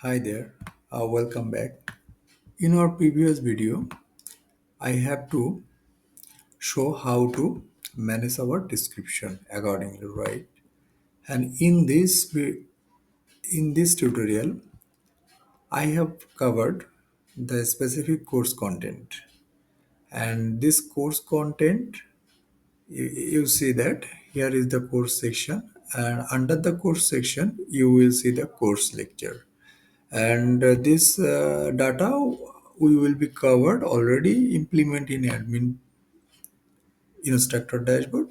Hi there, welcome back. In our previous video, I have to show how to manage our description accordingly, right? And in this tutorial, I have covered the specific course content. And this course content, you see that here is the course section, and under the course section, you will see the course lecture. And this data we will be covered already implement in admin instructor dashboard,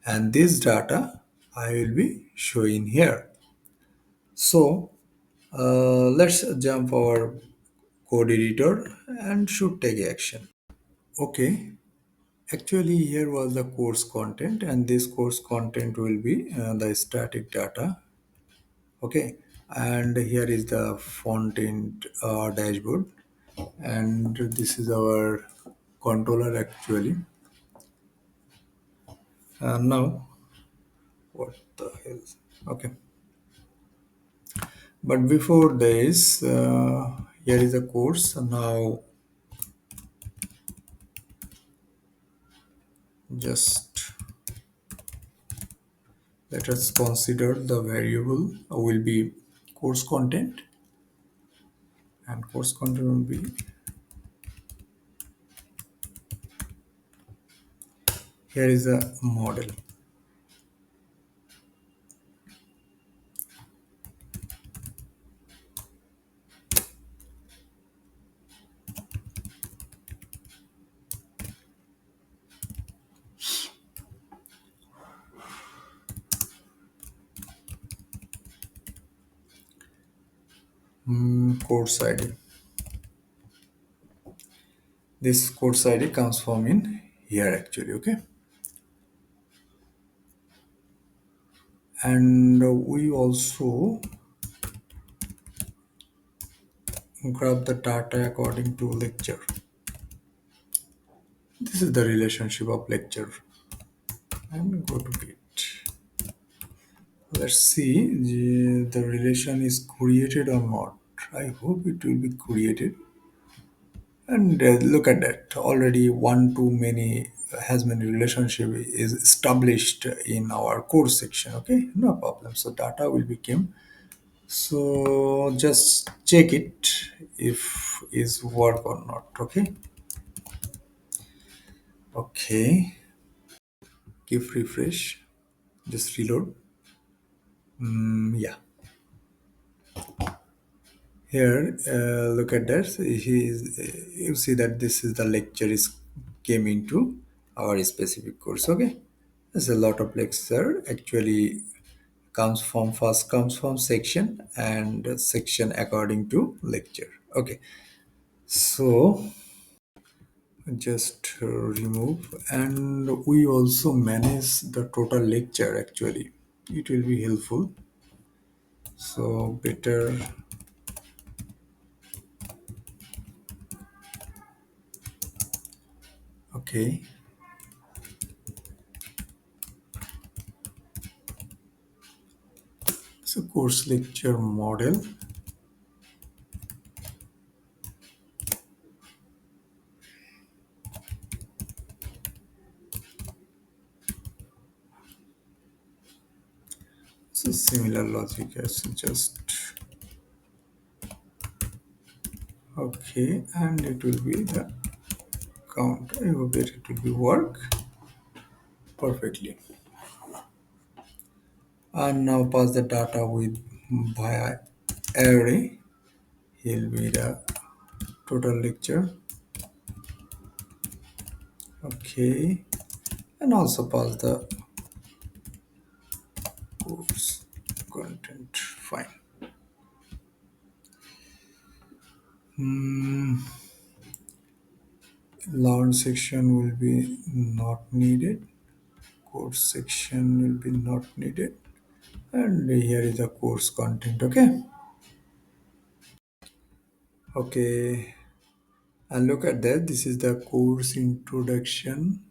and this data I will be showing here. So let's jump our code editor and should take action. Okay, actually here was the course content, and this course content will be the static data. Okay, and here is the front end dashboard, and this is our controller actually. Now what the hell? Okay, but before this, here is a course. Now just let us consider the variable will be course content, and course content will be here is a model. Course ID. This course ID comes from in here actually. Okay, and we also grab the data according to lecture. This is the relationship of lecture, and go to git. Let's see the relation is created or not. I hope it will be created. And look at that, already one too many has many relationship is established in our course section. Okay, no problem. So data will become, so just check it if is work or not. Okay, okay, give refresh, just reload. Yeah, here look at that. You see that this is the lecture is came into our specific course. Okay, there's a lot of lecture actually comes from section, and section according to lecture. Okay, so just remove, and we also manage the total lecture actually. It will be helpful. So better. Okay, so course lecture model. So similar logic as just okay, and it will be the count. I hope that it will be work perfectly. And now pass the data with via array. Here will be the total lecture. Okay, and also pass the course content. Fine. Learn section will be not needed. Course section will be not needed. And here is the course content. Okay. Okay. And look at that. This is the course introduction.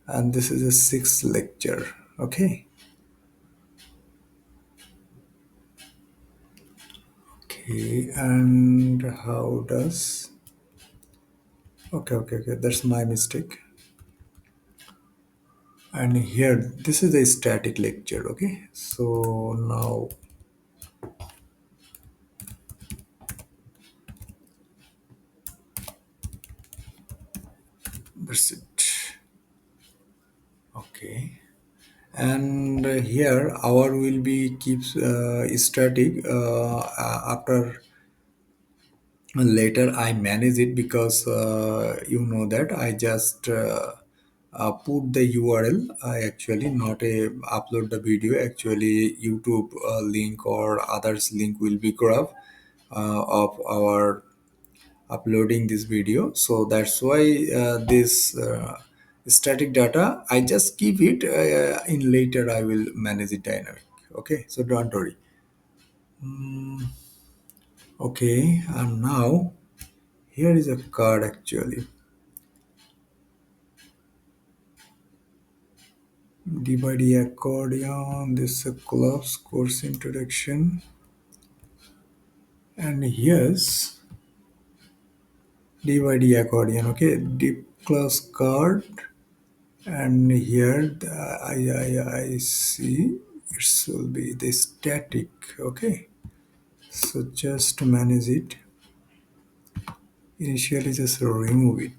And this is a sixth lecture. Okay. Okay, and how does? Okay. That's my mistake. And here, this is a static lecture. Okay, so now that's it. Okay, and here our will be keeps static after. Later I manage it because you know that I just put the URL. I actually not a upload the video. Actually YouTube link or others link will be grab of our uploading this video. So that's why this static data I just keep it in later I will manage it dynamic. Okay, so don't worry. Okay, and now here is a card actually. DVD accordion, this is a clubs course introduction, and here's DVD accordion. Okay, deep class card, and here I see it will be the static. Okay, so just to manage it, initially just remove it.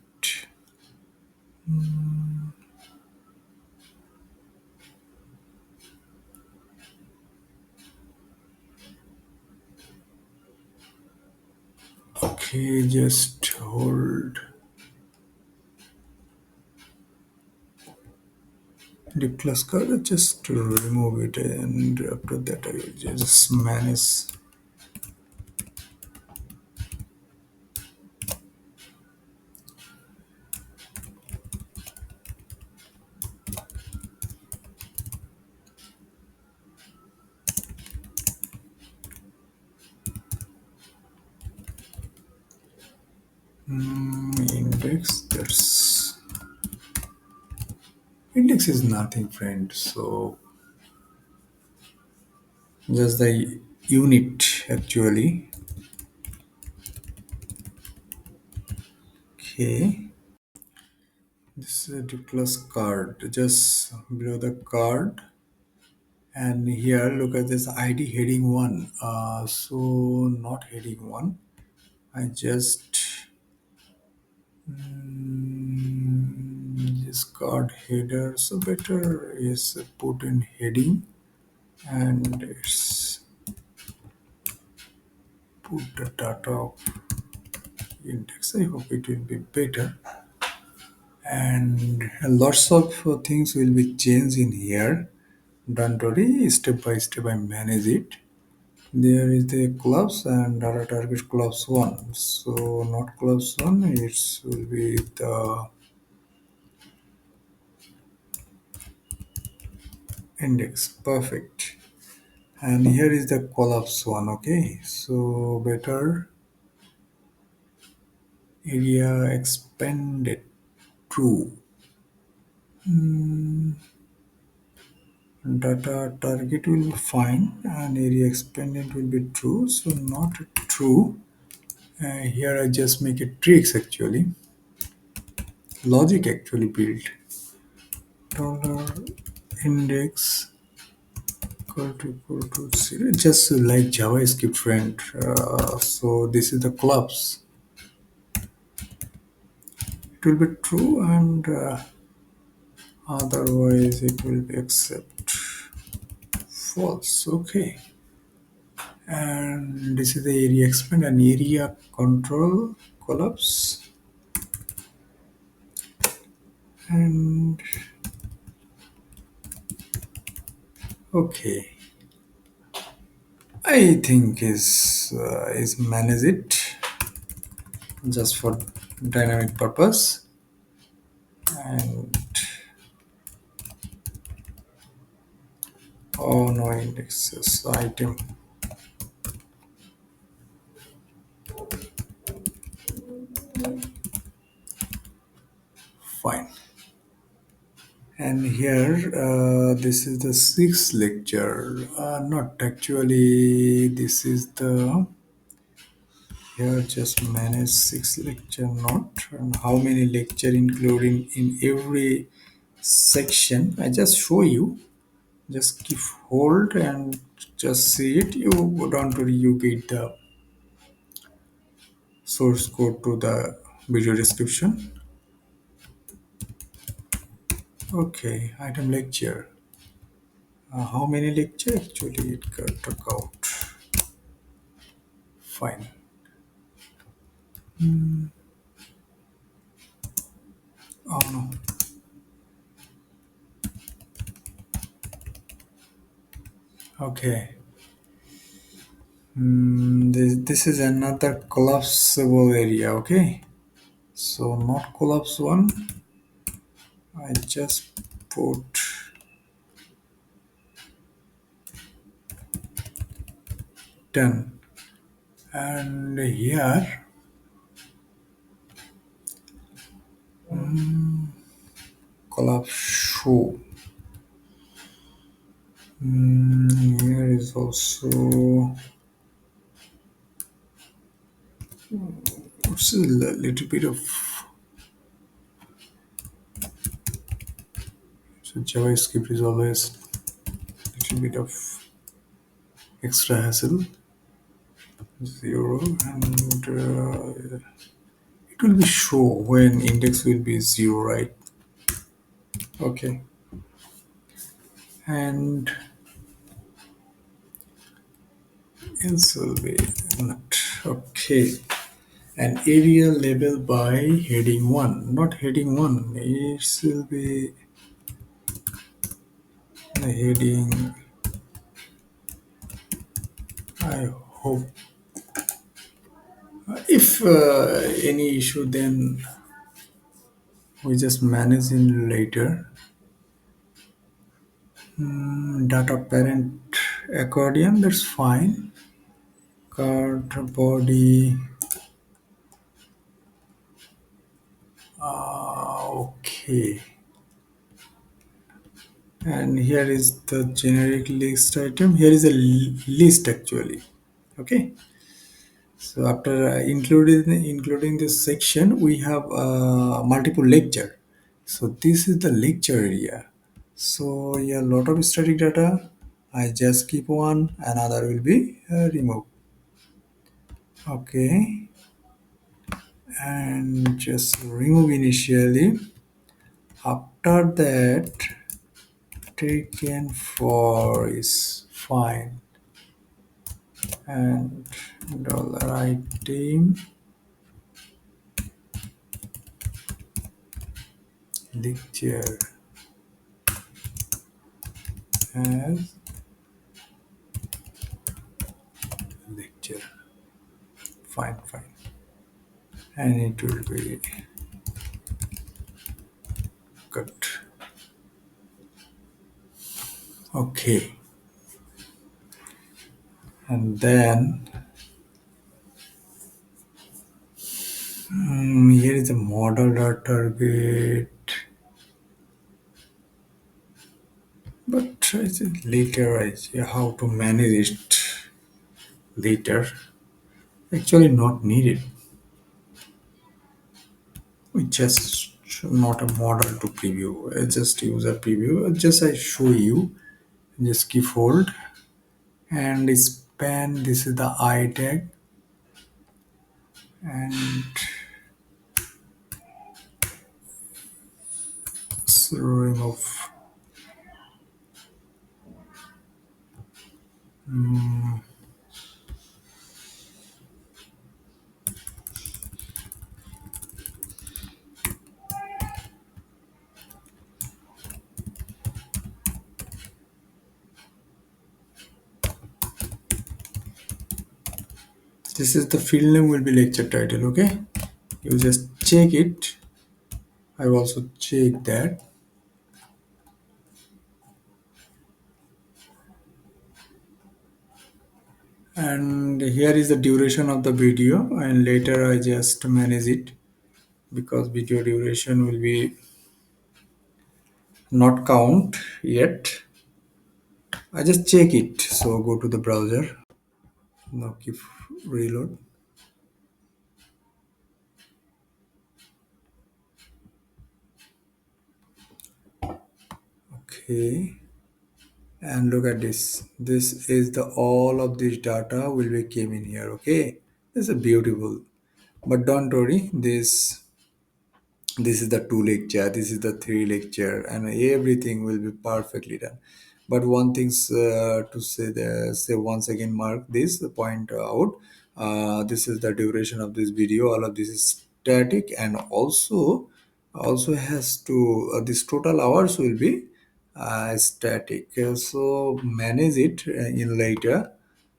Okay, just hold deep class card, just to remove it, and after that I will just manage. Index, that's index is nothing, friend. So just the unit actually. Okay, this is a plus card just below the card, and here look at this ID heading one. So not heading one. I just this card header. So better is put in heading, and it's put the data of index. I hope it will be better. And lots of things will be changed in here. Don't worry, step by step I manage it. There is the clubs and data target clubs one. So not clubs one, it will be the index. Perfect. And here is the collapse one. Okay, so better area expanded true. Data target will be fine and area expanded will be true, so not true. Here I just make it tricks actually, logic actually built. Dollar index equal to zero, just like JavaScript, friend. So this is the clubs. It will be true, and otherwise it will be accept false. Okay, and this is the area expand and area control collapse, and okay, I think is manage it just for dynamic purpose. And oh no, indexes item, fine. And here this is the sixth lecture, not actually, this is the here just manage 6 lecture note and how many lecture including in every section. I just show you. Just keep hold and just see it. You don't worry, you get the source code to the video description. Okay, item lecture. How many lecture? Actually, it got took out. Fine. Oh no. Okay. This is another collapsible area. Okay. So not collapse one. I just put 10, and here collapse show. Here is also it's a little bit of so JavaScript is always a little bit of extra hassle. 0 and it will be show when index will be 0, right? Okay, and else will be not. Okay, an area labeled by heading 1, not heading 1. It will be the heading. I hope if any issue, then we just manage in later. Data parent accordion, that's fine. Card body. Okay, and here is the generic list item. Here is a list actually. Okay, so after including this section, we have multiple lecture. So this is the lecture area. So yeah, lot of static data. I just keep one, another will be removed. Okay, and just remove initially. After that, taken for is fine, and dollar item lecture as lecture. Fine, fine, and it will be good. Okay, and then here is the model dot target, but I think later I see how to manage it later. Actually, not needed. We just not a model to preview. I just use a preview. Just I show you. Just keep hold and span. This is the I tag and remove. This is the field name will be lecture title. Okay, you just check it. I also check that. And here is the duration of the video, and later I just manage it because video duration will be not count yet. I just check it. So go to the browser. Now keep reload. Okay, and look at this. This is the all of this data will be came in here. Okay, this is beautiful. But don't worry, this is the two lecture, this is the three lecture, and everything will be perfectly done. But one thing's to say once again, mark this point out. This is the duration of this video. All of this is static, and also has to this total hours will be static. So manage it in later.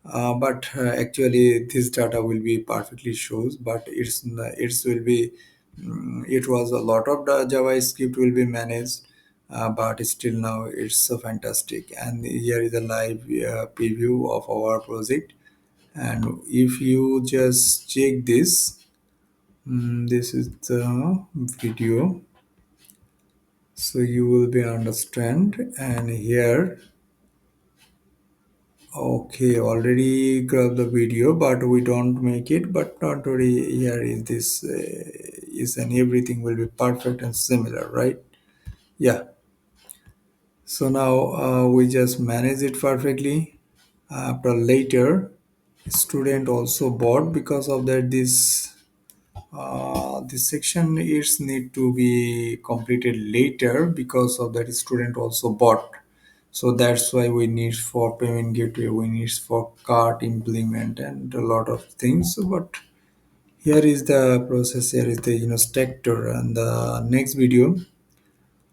But actually this data will be perfectly shows, but it's will be it was a lot of the JavaScript will be managed, but still now it's so fantastic. And here is a live preview of our project. And if you just check this, this is the video, so you will be understand. And here, okay, already grab the video, but we don't make it. But not worry, here is this is, and everything will be perfect and similar, right? Yeah. So now we just manage it perfectly. After later, student also bought, because of that this section is need to be completed later, because of that student also bought. So that's why we need for payment gateway, we need for cart implement and a lot of things. But here is the process, here is the structure. And the next video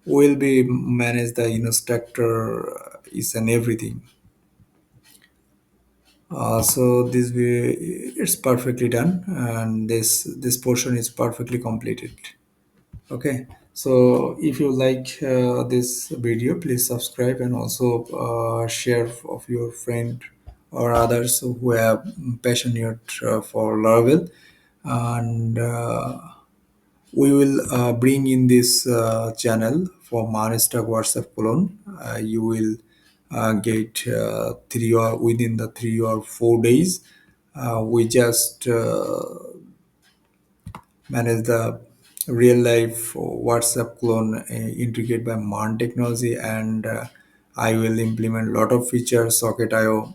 will be manage the structure is and everything. So this way it's perfectly done, and this portion is perfectly completed. Okay, so if you like this video, please subscribe, and also share of your friend or others who have passionate for Laravel. And we will bring in this channel for Maharashtra WhatsApp colon. You will get 3 or within the 3 or 4 days. We just manage the real life WhatsApp clone integrated by MAN technology, and I will implement lot of features, Socket IO,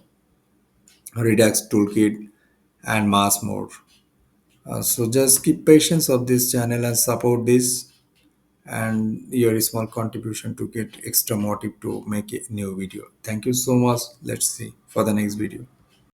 Redux toolkit, and mass more. So just keep patience of this channel and support this, and your small contribution to get extra motive to make a new video. Thank you so much. Let's see for the next video.